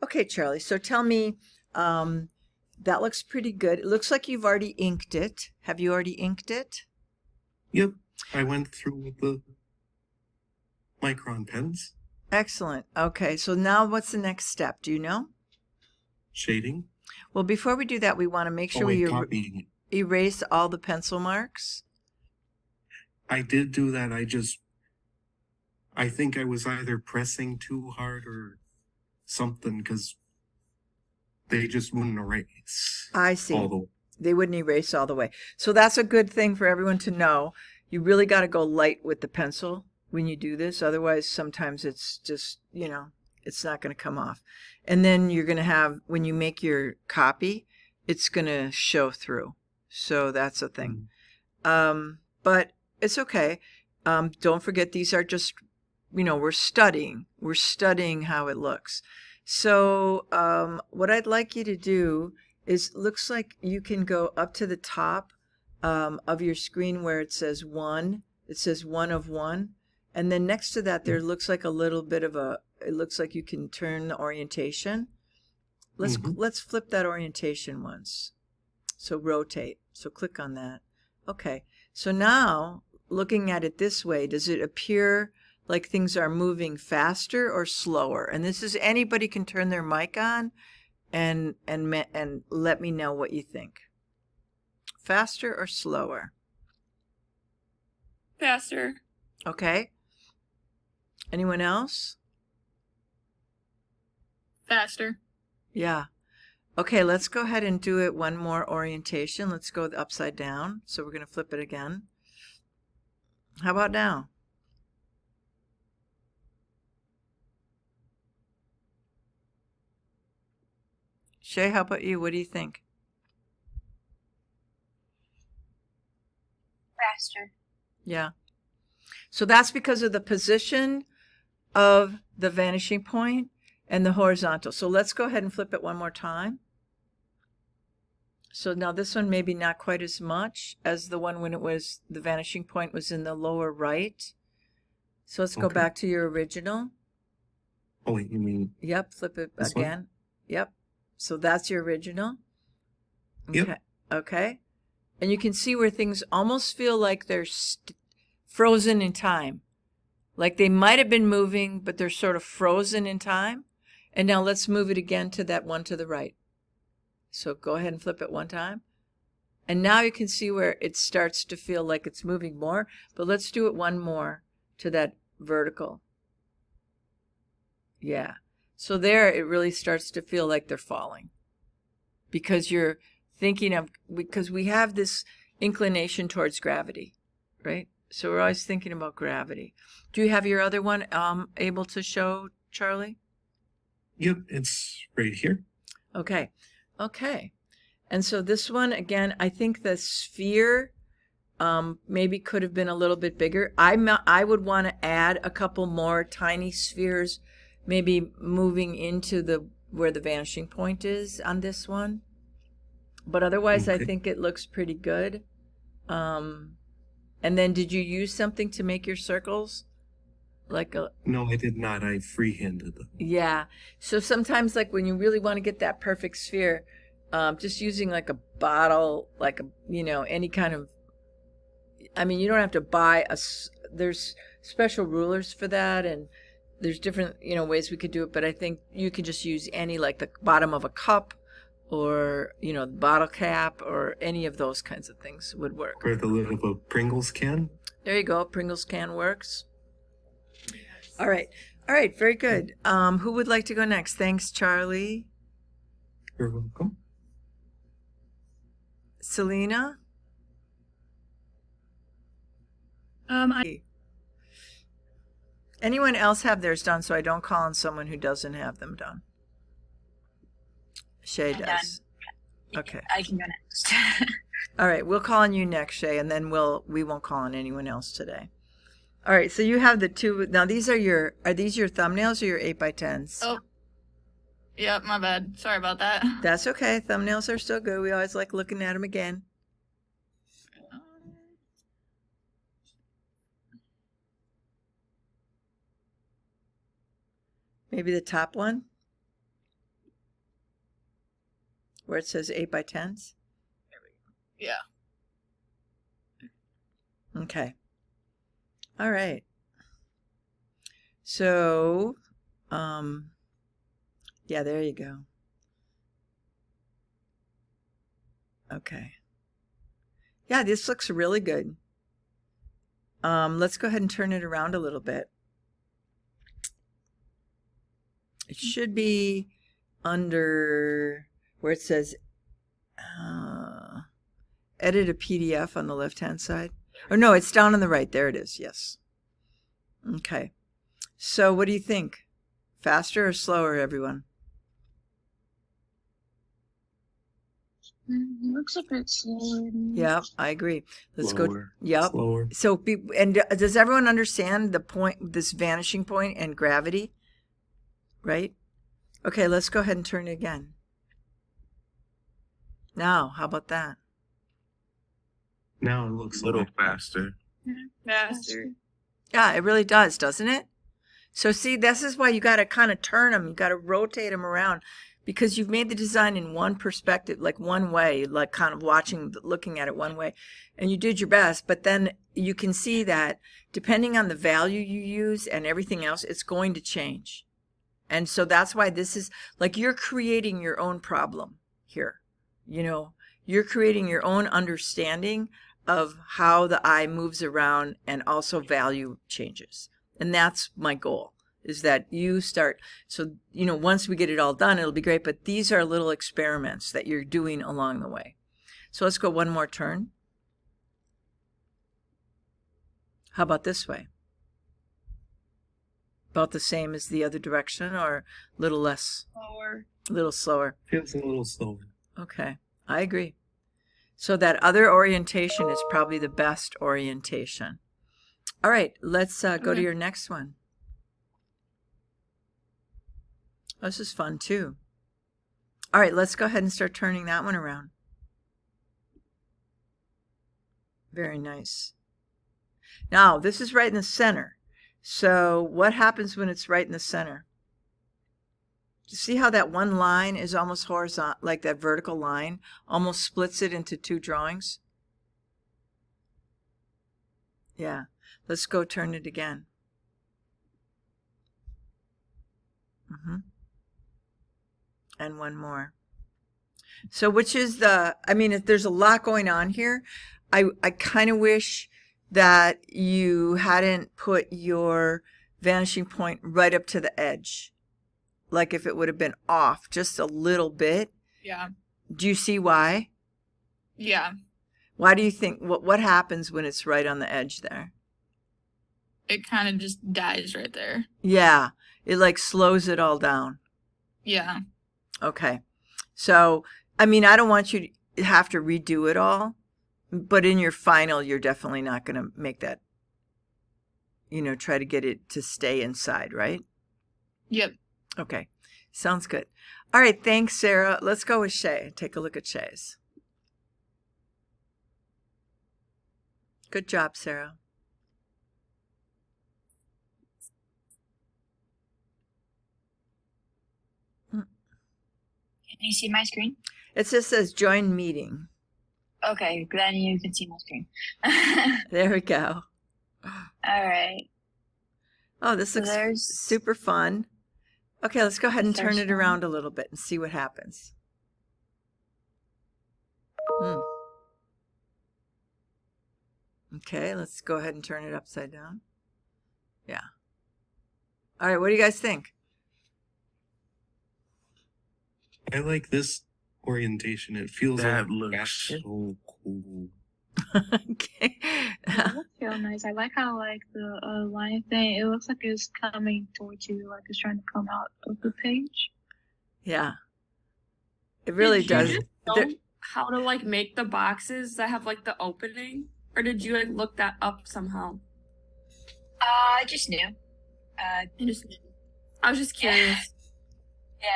Okay, Charlie. So tell me, um, that looks pretty good. It looks like you've already inked it. Have you already inked it? Yep, I went through with the micron pens, Excellent. Okay, so now what's the next step? Do you know? shading. Well, before we do that, we want to make Oh sure we wait, copying it. erase all the pencil marks. I did do that. I think I was either pressing too hard or something because they just wouldn't erase I all see. the. They wouldn't erase all the way. So that's a good thing for everyone to know. You really got to go light with the pencil when you do this. Otherwise, sometimes it's just, it's not going to come off. And then you're going to have, when you make your copy, it's going to show through. So that's a thing. Mm, But it's okay. Don't forget, these are just, we're studying. We're studying how it looks. So what I'd like you to do is, looks like you can go up to the top of your screen where it says one. It says one of one. And then next to that, yep. there looks like a little bit of it looks like you can turn the orientation. Mm-hmm. Let's flip that orientation once. So rotate. So click on that. Okay. So now, looking at it this way, does it appear like things are moving faster or slower? And this is, anybody can turn their mic on and let me know what you think. Faster or slower? Faster. Okay. Anyone else? Faster. Yeah. Okay, let's go ahead and do it one more orientation. Let's go upside down. So we're going to flip it again. How about now? Shay, how about you? What do you think? Faster. Yeah. So that's because of the position of the vanishing point and the horizontal. So let's go ahead and flip it one more time. So now this one maybe not quite as much as the one when the vanishing point was in the lower right. So let's go Okay. back to your original. Oh wait, you mean Yep, flip it this one? again. Yep. So that's your original. Yep. Okay. Okay. And you can see where things almost feel like they're frozen in time. Like they might have been moving, but they're sort of frozen in time. And now let's move it again to that one to the right. So go ahead and flip it one time. And now you can see where it starts to feel like it's moving more. But let's do it one more to that vertical. Yeah. So there it really starts to feel like they're falling. Because you're thinking of, because we have this inclination towards gravity, right? So we're always thinking about gravity. Do you have your other one able to show, Charlie? Yep, it's right here. Okay. Okay. And so this one, again, I think the sphere maybe could have been a little bit bigger. I would want to add a couple more tiny spheres, maybe moving into where the vanishing point is on this one. But otherwise, I Okay. think it looks pretty good. Um, and then did you use something to make your circles? Like a, No, I did not. I freehanded them. yeah. So sometimes, like when you really want to get that perfect sphere, just using like a bottle, like any kind of, I mean, you don't have to buy there's special rulers for that, and there's different, ways we could do it, but I think you could just use any, like the bottom of a cup or, the bottle cap or any of those kinds of things would work. Or the lid of a Pringles can. There you go. Pringles can works. All right. All right. Very good. Who would like to go next? Thanks, Charlie. You're welcome. Selena? Anyone else have theirs done so I don't call on someone who doesn't have them done? Shay I'm does. done. Okay. I can go next. All right. We'll call on you next, Shay, and then we won't call on anyone else today. All right. So you have the two. Now these are these your thumbnails or your 8x10s? Oh, yep, my bad. Sorry about that. That's okay. Thumbnails are still good. We always like looking at them again. Maybe the top one? where it says 8 by 10s. Yeah. Okay. All right. So, yeah, there you go. Okay. Yeah, this looks really good. Let's go ahead and turn it around a little bit. It should be under where it says edit a PDF on the left-hand side. Or no, it's down on the right. There it is. Yes. Okay. So what do you think? Faster or slower, everyone? Looks a bit slower. Yeah, I agree. Let's go. Slower. Yep. Slower. So, does everyone understand the point, this vanishing point and gravity? Right? Okay, let's go ahead and turn it again. Now, how about that? Now it looks A little lot faster. Faster. Yeah, it really does, doesn't it? So see, this is why you got to kind of turn them. You got to rotate them around because you've made the design in one perspective, like one way, like kind of looking at it one way, and you did your best. But then you can see that depending on the value you use and everything else, it's going to change. And so that's why this is like you're creating your own problem here. You know, you're creating your own understanding of how the eye moves around and also value changes. And that's my goal, is that you start. So, you know, once we get it all done, it'll be great. But these are little experiments that you're doing along the way. So let's go one more turn. How about this way? About the same as the other direction or a little less, Slower. a little slower? feels a little slower. Okay, I agree. So that other orientation is probably the best orientation. All right, let's go to Okay. your next one. This is fun too. All right, let's go ahead and start turning that one around. Very nice. Now, this is right in the center. So what happens when it's right in the center? See how that one line is almost horizontal, like that vertical line almost splits it into two drawings? Yeah. Let's go turn it again. And one more. So which is the, I mean, there's a lot going on here. I kind of wish that you hadn't put your vanishing point right up to the edge. Like if it would have been off just a little bit. Yeah. Do you see why? Yeah. Why do you think, what happens when it's right on the edge there? It kind of just dies right there. Yeah, it like slows it all down. Yeah. Okay. So, I mean, I don't want you to have to redo it all, but in your final, you're definitely not going to make that, you know, try to get it to stay inside, right? Yep. Okay. Sounds good. All right. Thanks, Sarah. Let's go with Shay. Take a look at Shay's. Good job, Sarah. Can you see my screen? It just says join meeting. Okay, then you can see my screen. There we go. All right. Oh, this So looks there's- super fun. Okay, let's go ahead and turn There's it one. around a little bit and see what happens. Okay, let's go ahead and turn it upside down. Yeah. All right, what do you guys think? I like this orientation. It feels That like looks faster. so cool. Okay. It looks real nice. I like how like the line thing. It looks like it's coming towards you, like it's trying to come out of the page. Yeah. It really Did you does. just There- know how to like make the boxes that have like the opening, or did you like look that up somehow? I just knew. I was just curious. Yeah.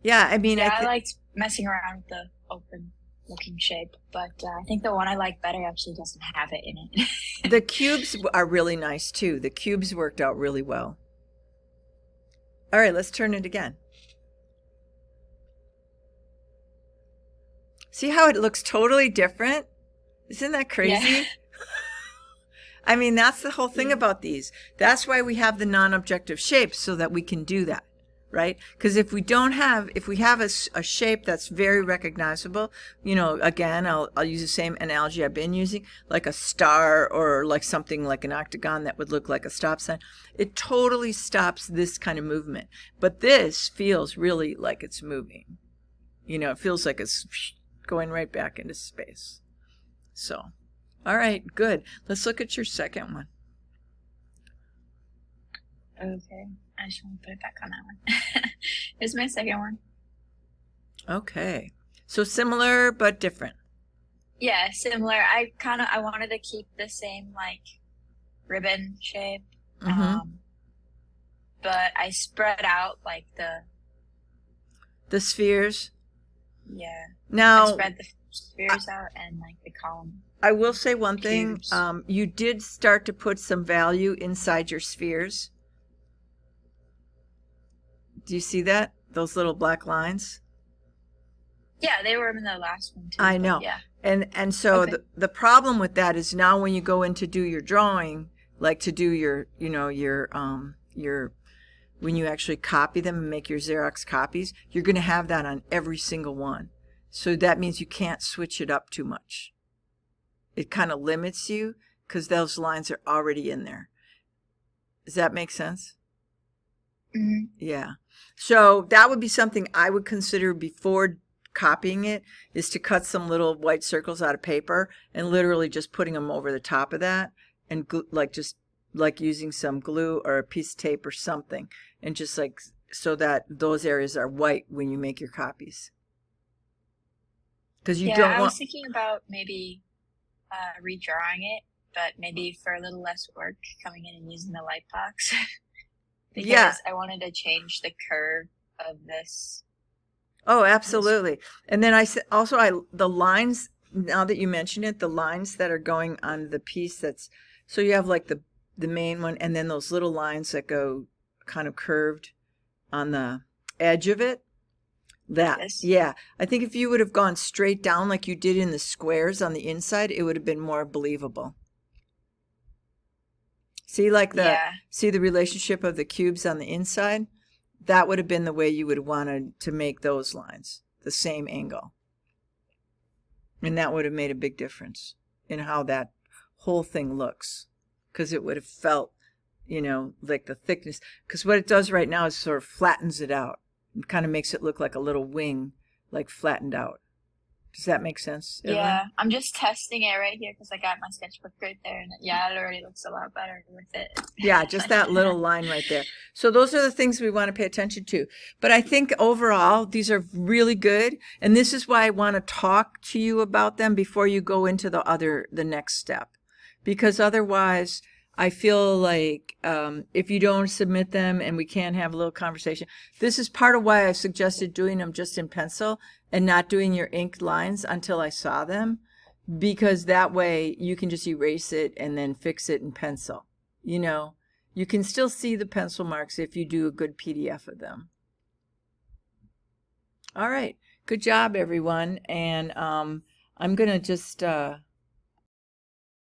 Yeah, I mean, Yeah, I thi- liked messing around with the open looking shape, but I think the one I like better actually doesn't have it in it. the cubes are really nice too. The cubes worked out really well. All right, let's turn it again. See how it looks totally different? Isn't that crazy? Yeah. I mean, that's the whole thing Yeah. about these. That's why we have the non-objective shapes, so that we can do that, right? Because if we have a shape that's very recognizable, you know, again, I'll use the same analogy I've been using, like a star or like something like an octagon that would look like a stop sign. It totally stops this kind of movement. But this feels really like it's moving. You know, it feels like it's going right back into space. So, all right, good. Let's look at your second one. Okay. I just want to put it back on that one. Here's my second one. Okay. So similar but different. Yeah, similar. I wanted to keep the same like ribbon shape. Mm-hmm. But I spread out like The spheres. I Now, spread the spheres out and like the column. I will say one thing. Cubes. You did start to put some value inside your spheres. Do you see that? Those little black lines? Yeah, they were in the last one too. I but know. Yeah. And so Okay. the problem with that is now when you go in to do your drawing, like to do your, you know, your when you actually copy them and make your Xerox copies, you're going to have that on every single one. So that means you can't switch it up too much. It kind of limits you because those lines are already in there. Does that make sense? Mhm. Yeah. So that would be something I would consider before copying it, is to cut some little white circles out of paper and literally just putting them over the top of that and just using some glue or a piece of tape or something, and just like so that those areas are white when you make your copies. Because you Yeah, don't I want. was thinking about maybe redrawing it, but maybe for a little less work, coming in and using the light box. Because Yeah. I wanted to change the curve of this. Oh, absolutely. And then I said also the lines, now that you mention it, the lines that are going on the piece that's, so you have like the main one and then those little lines that go kind of curved on the edge of it. That, This? yeah. I think if you would have gone straight down like you did in the squares on the inside, it would have been more believable. See see the relationship of the cubes on the inside? That would have been the way you would have wanted to make those lines, the same angle. And that would have made a big difference in how that whole thing looks. Because it would have felt, you know, like the thickness. Because what it does right now is sort of flattens it out. It kind of makes it look like a little wing, like flattened out. Does that make sense, Evelyn? Yeah, I'm just testing it right here because I got my sketchbook right there, and it already looks a lot better with it. Yeah, just that little line right there. So those are the things we want to pay attention to. But I think overall, these are really good. And this is why I want to talk to you about them before you go into the next step. Because otherwise, I feel like if you don't submit them and we can't have a little conversation, this is part of why I suggested doing them just in pencil and not doing your inked lines until I saw them. Because that way you can just erase it and then fix it in pencil. You know, you can still see the pencil marks if you do a good PDF of them. All right. Good job, everyone. And I'm going to just